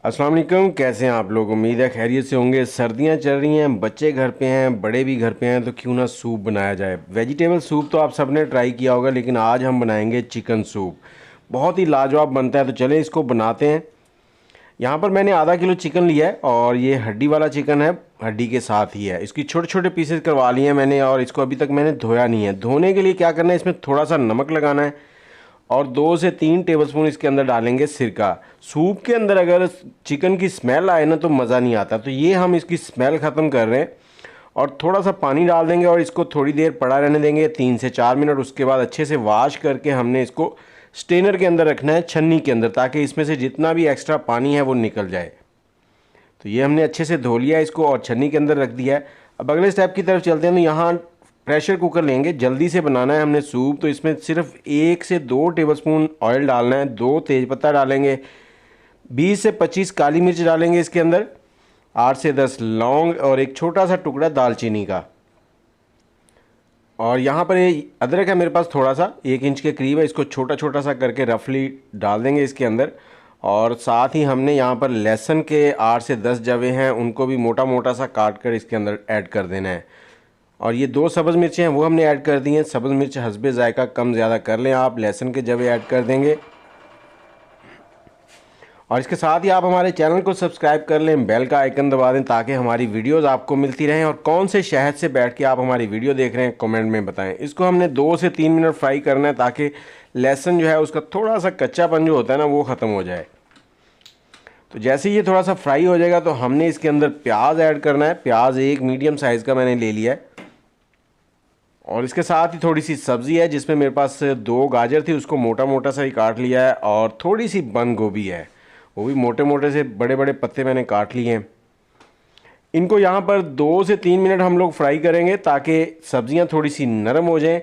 अस्सलाम वालेकुम। कैसे हैं आप लोग? उम्मीद है खैरियत से होंगे। सर्दियां चल रही हैं, बच्चे घर पे हैं, बड़े भी घर पे हैं, तो क्यों ना सूप बनाया जाए। वेजिटेबल सूप तो आप सबने ट्राई किया होगा, लेकिन आज हम बनाएंगे चिकन सूप। बहुत ही लाजवाब बनता है, तो चलें इसको बनाते हैं। यहाँ पर मैंने आधा किलो चिकन लिया है और ये हड्डी वाला चिकन है, हड्डी के साथ ही है। इसकी छोटे छोटे पीसेस करवा लिए हैं मैंने और इसको अभी तक मैंने धोया नहीं है। धोने के लिए क्या करना है, इसमें थोड़ा सा नमक लगाना है और 2 से 3 टेबलस्पून इसके अंदर डालेंगे सिरका। सूप के अंदर अगर चिकन की स्मेल आए ना तो मज़ा नहीं आता, तो ये हम इसकी स्मेल ख़त्म कर रहे हैं। और थोड़ा सा पानी डाल देंगे और इसको थोड़ी देर पड़ा रहने देंगे, 3 से 4 मिनट। उसके बाद अच्छे से वॉश करके हमने इसको स्ट्रेनर के अंदर रखना है, छन्नी के अंदर, ताकि इसमें से जितना भी एक्स्ट्रा पानी है वो निकल जाए। तो ये हमने अच्छे से धो लिया इसको और छन्नी के अंदर रख दिया है। अब अगले स्टेप की तरफ चलते हैं। तो यहाँ प्रेशर कुकर लेंगे, जल्दी से बनाना है हमने सूप। तो इसमें सिर्फ 1 से 2 टेबलस्पून ऑयल डालना है, 2 तेज़पत्ता डालेंगे, 20 से 25 काली मिर्च डालेंगे इसके अंदर, 8 से 10 लौंग और एक छोटा सा टुकड़ा दालचीनी का। और यहाँ पर ये अदरक है मेरे पास, थोड़ा सा 1 इंच के करीब है। इसको छोटा छोटा सा करके रफली डाल देंगे इसके अंदर। और साथ ही हमने यहाँ पर लहसुन के 8 से 10 जवे हैं, उनको भी मोटा मोटा सा काट कर इसके अंदर ऐड कर देना है। और ये 2 सब्ज़ मिर्चें हैं वो हमने ऐड कर दी हैं। सब्ज़ मिर्च हस्बे ज़ायका कम ज़्यादा कर लें आप। लहसुन के जवे ऐड कर देंगे और इसके साथ ही आप हमारे चैनल को सब्सक्राइब कर लें, बेल का आइकन दबा दें, ताकि हमारी वीडियोस आपको मिलती रहें। और कौन से शहर से बैठ के आप हमारी वीडियो देख रहे हैं कमेंट में बताएं। इसको हमने 2 से 3 मिनट फ्राई करना है, ताकि लहसुन जो है उसका थोड़ा सा कच्चापन जो होता है ना वो ख़त्म हो जाए। तो जैसे ही ये थोड़ा सा फ्राई हो जाएगा तो हमने इसके अंदर प्याज ऐड करना है। प्याज एक मीडियम साइज़ का मैंने ले लिया है। और इसके साथ ही थोड़ी सी सब्ज़ी है, जिसमें मेरे पास 2 गाजर थी, उसको मोटा मोटा सा ही काट लिया है। और थोड़ी सी बंद गोभी है, वो भी मोटे मोटे से बड़े बड़े पत्ते मैंने काट लिए हैं। इनको यहाँ पर 2 से 3 मिनट हम लोग फ्राई करेंगे, ताकि सब्ज़ियाँ थोड़ी सी नरम हो जाएं।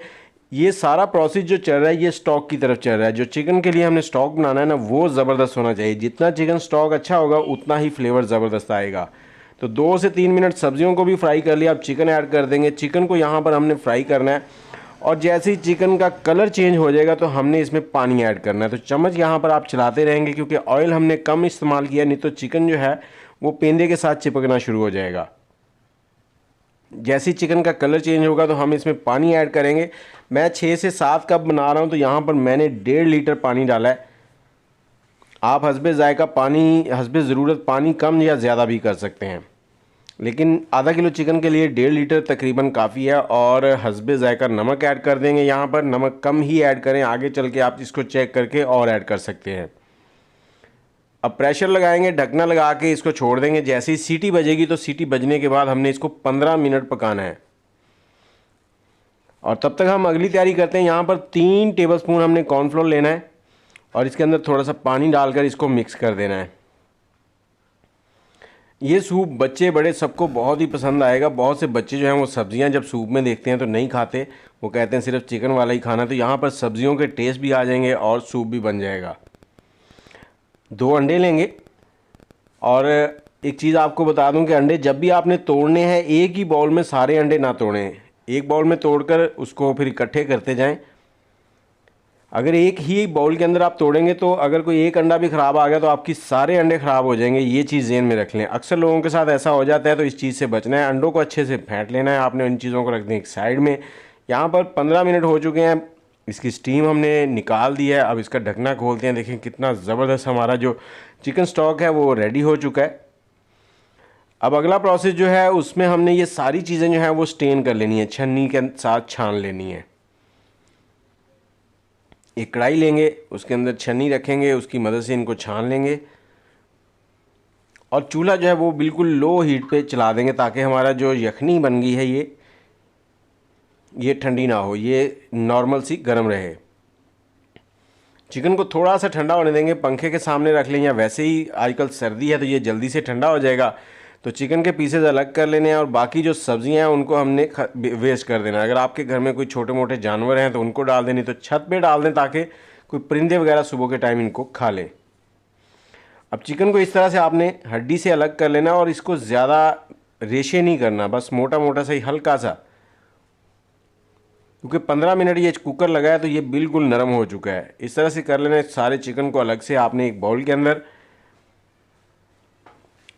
ये सारा प्रोसेस जो चल रहा है ये स्टॉक की तरफ चल रहा है। जो चिकन के लिए हमने स्टॉक बनाना है ना वो ज़बरदस्त होना चाहिए। जितना चिकन स्टॉक अच्छा होगा उतना ही फ्लेवर ज़बरदस्त आएगा। तो 2 से 3 मिनट सब्जियों को भी फ्राई कर लिया। अब चिकन ऐड कर देंगे। चिकन को यहाँ पर हमने फ्राई करना है और जैसे ही चिकन का कलर चेंज हो जाएगा तो हमने इसमें पानी ऐड करना है। तो चम्मच यहाँ पर आप चलाते रहेंगे, क्योंकि ऑयल हमने कम इस्तेमाल किया, नहीं तो चिकन जो है वो पेंदे के साथ चिपकना शुरू हो जाएगा। जैसे ही चिकन का कलर चेंज होगा तो हम इसमें पानी ऐड करेंगे। मैं 6 से 7 कप बना रहा हूँ, तो यहाँ पर मैंने 1.5 लीटर पानी डाला है। आप हस्बे ज़ायका पानी, हस्बे ज़रूरत पानी कम या ज़्यादा भी कर सकते हैं, लेकिन आधा किलो चिकन के लिए 1.5 लीटर तकरीबन काफ़ी है। और हस्बे ज़ायका नमक ऐड कर देंगे। यहाँ पर नमक कम ही ऐड करें, आगे चल के आप इसको चेक करके और ऐड कर सकते हैं। अब प्रेशर लगाएंगे, ढकना लगा के इसको छोड़ देंगे। जैसे ही सीटी बजेगी तो सीटी बजने के बाद हमने इसको 15 मिनट पकाना है। और तब तक हम अगली तैयारी करते हैं। यहाँ पर 3 टेबलस्पून हमने कॉर्नफ्लोर लेना है और इसके अंदर थोड़ा सा पानी डालकर इसको मिक्स कर देना है। ये सूप बच्चे बड़े सबको बहुत ही पसंद आएगा। बहुत से बच्चे जो हैं वो सब्जियां जब सूप में देखते हैं तो नहीं खाते, वो कहते हैं सिर्फ चिकन वाला ही खाना। तो यहाँ पर सब्जियों के टेस्ट भी आ जाएंगे और सूप भी बन जाएगा। 2 अंडे लेंगे और एक चीज़ आपको बता दूं कि अंडे जब भी आपने तोड़ने हैं, एक ही बाउल में सारे अंडे ना तोड़ें। एक बाउल में तोड़कर उसको फिर इकट्ठे करते जाएं। अगर एक ही बाउल के अंदर आप तोड़ेंगे तो अगर कोई एक अंडा भी ख़राब आ गया तो आपकी सारे अंडे ख़राब हो जाएंगे। ये चीज़ ज़हन में रख लें। अक्सर लोगों के साथ ऐसा हो जाता है, तो इस चीज़ से बचना है। अंडों को अच्छे से फेंट लेना है आपने, इन चीज़ों को रख दें एक साइड में। यहाँ पर 15 मिनट हो चुके हैं, इसकी स्टीम हमने निकाल दी है। अब इसका ढकना खोलते हैं। देखें कितना ज़बरदस्त हमारा जो चिकन स्टॉक है वो रेडी हो चुका है। अब अगला प्रोसेस जो है उसमें हमने ये सारी चीज़ें जो हैं वो स्टेन कर लेनी है, छन्नी के साथ छान लेनी है। एक कढ़ाई लेंगे, उसके अंदर छन्नी रखेंगे, उसकी मदद से इनको छान लेंगे। और चूल्हा जो है वो बिल्कुल लो हीट पे चला देंगे, ताकि हमारा जो यखनी बन गई है ये ठंडी ना हो, ये नॉर्मल सी गर्म रहे। चिकन को थोड़ा सा ठंडा होने देंगे, पंखे के सामने रख लें, या वैसे ही आजकल सर्दी है तो ये जल्दी से ठंडा हो जाएगा। तो चिकन के पीसेज अलग कर लेने हैं और बाकी जो सब्जियां हैं उनको हमने वेस्ट कर देना है। अगर आपके घर में कोई छोटे मोटे जानवर हैं तो उनको डाल देनी, तो छत पे डाल दें, ताकि कोई परिंदे वगैरह सुबह के टाइम इनको खा लें। अब चिकन को इस तरह से आपने हड्डी से अलग कर लेना और इसको ज़्यादा रेशे नहीं करना, बस मोटा मोटा सा ही हल्का सा, क्योंकि 15 मिनट ये कुकर लगा है तो ये बिल्कुल नरम हो चुका है। इस तरह से कर लेना। सारे चिकन को अलग से आपने एक बाउल के अंदर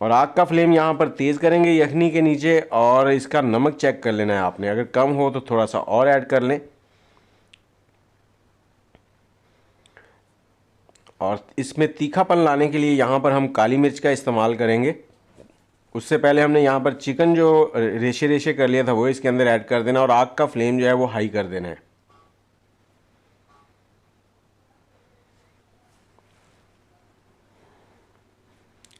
और आग का फ्लेम यहाँ पर तेज़ करेंगे यखनी के नीचे, और इसका नमक चेक कर लेना है आपने, अगर कम हो तो थोड़ा सा और ऐड कर लें। और इसमें तीखापन लाने के लिए यहाँ पर हम काली मिर्च का इस्तेमाल करेंगे। उससे पहले हमने यहाँ पर चिकन जो रेशे रेशे कर लिया था वो इसके अंदर ऐड कर देना, और आग का फ्लेम जो है वो हाई कर देना है।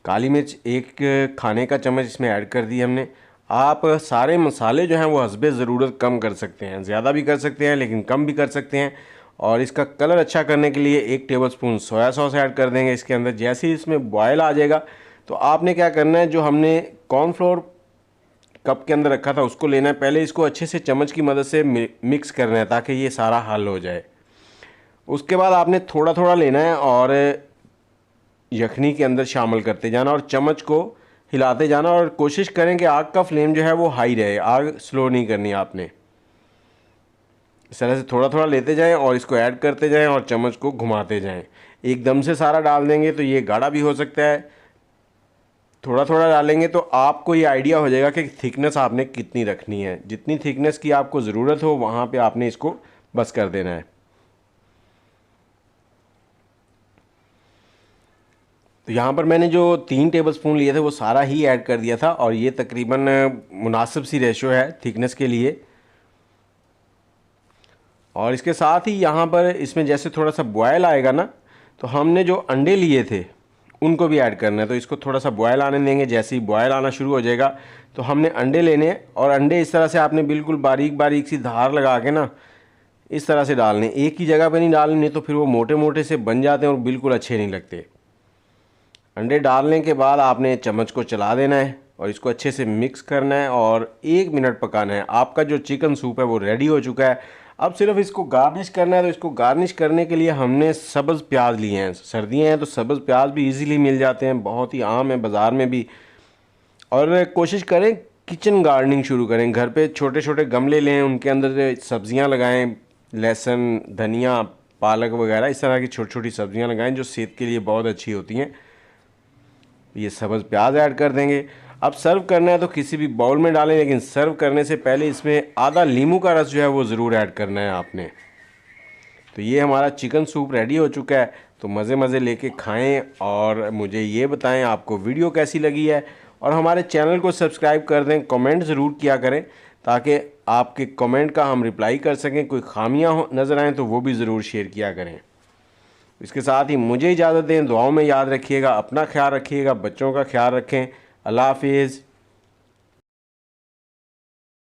काली मिर्च 1 खाने का चम्मच इसमें ऐड कर दी हमने। आप सारे मसाले जो हैं वो हस्बे ज़रूरत कम कर सकते हैं, ज़्यादा भी कर सकते हैं लेकिन कम भी कर सकते हैं। और इसका कलर अच्छा करने के लिए 1 टेबलस्पून सोया सॉस ऐड कर देंगे इसके अंदर। जैसे ही इसमें बॉयल आ जाएगा तो आपने क्या करना है, जो हमने कॉर्नफ्लोर कप के अंदर रखा था उसको लेना है। पहले इसको अच्छे से चम्मच की मदद से मिक्स करना है ताकि ये सारा हल हो जाए। उसके बाद आपने थोड़ा थोड़ा लेना है और यखनी के अंदर शामिल करते जाना और चम्मच को हिलाते जाना, और कोशिश करें कि आग का फ्लेम जो है वो हाई रहे, आग स्लो नहीं करनी आपने। इस तरह से थोड़ा थोड़ा लेते जाएं और इसको ऐड करते जाएं और चम्मच को घुमाते जाएं। एकदम से सारा डाल देंगे तो ये गाढ़ा भी हो सकता है, थोड़ा थोड़ा डालेंगे तो आपको ये आइडिया हो जाएगा कि थिकनेस आपने कितनी रखनी है। जितनी थिकनेस की आपको ज़रूरत हो वहाँ पे आपने इसको बस कर देना है। तो यहाँ पर मैंने जो 3 टेबलस्पून लिए थे वो सारा ही ऐड कर दिया था, और ये तकरीबन मुनासिब सी रेशो है थिकनेस के लिए। और इसके साथ ही यहाँ पर इसमें जैसे थोड़ा सा बॉयल आएगा ना, तो हमने जो अंडे लिए थे उनको भी ऐड करना है। तो इसको थोड़ा सा बॉयल आने देंगे। जैसे ही बॉयल आना शुरू हो जाएगा तो हमने अंडे लेने हैं, और अंडे इस तरह से आपने बिल्कुल बारीक बारीक सी धार लगा के ना इस तरह से डालने, एक ही जगह पे नहीं डालने, नहीं तो फिर वो मोटे मोटे से बन जाते हैं और बिल्कुल अच्छे नहीं लगते। अंडे डालने के बाद आपने चम्मच को चला देना है और इसको अच्छे से मिक्स करना है और 1 मिनट पकाना है। आपका जो चिकन सूप है वो रेडी हो चुका है। अब सिर्फ इसको गार्निश करना है। तो इसको गार्निश करने के लिए हमने सब्ज़ प्याज लिए हैं। सर्दियाँ हैं तो सब्ज़ प्याज भी इजीली मिल जाते हैं, बहुत ही आम है बाज़ार में भी। और कोशिश करें किचन गार्डनिंग शुरू करें, घर पे छोटे छोटे गमले लें, उनके अंदर सब्ज़ियाँ लगाएं, लहसुन, धनिया, पालक वगैरह इस तरह की छोटी छोटी सब्ज़ियाँ लगाएं जो सेहत के लिए बहुत अच्छी होती हैं। ये सब्ज़ प्याज ऐड कर देंगे। अब सर्व करना है तो किसी भी बाउल में डालें, लेकिन सर्व करने से पहले इसमें आधा नींबू का रस जो है वो ज़रूर ऐड करना है आपने। तो ये हमारा चिकन सूप रेडी हो चुका है। तो मज़े मज़े लेके खाएं और मुझे ये बताएं आपको वीडियो कैसी लगी है, और हमारे चैनल को सब्सक्राइब कर दें। कमेंट ज़रूर किया करें ताकि आपके कमेंट का हम रिप्लाई कर सकें। कोई खामियां नज़र आएँ तो वो भी ज़रूर शेयर किया करें। इसके साथ ही मुझे इजाज़त दें। दुआओं में याद रखिएगा, अपना ख्याल रखिएगा, बच्चों का ख्याल रखें। अल्लाह हाफिज़।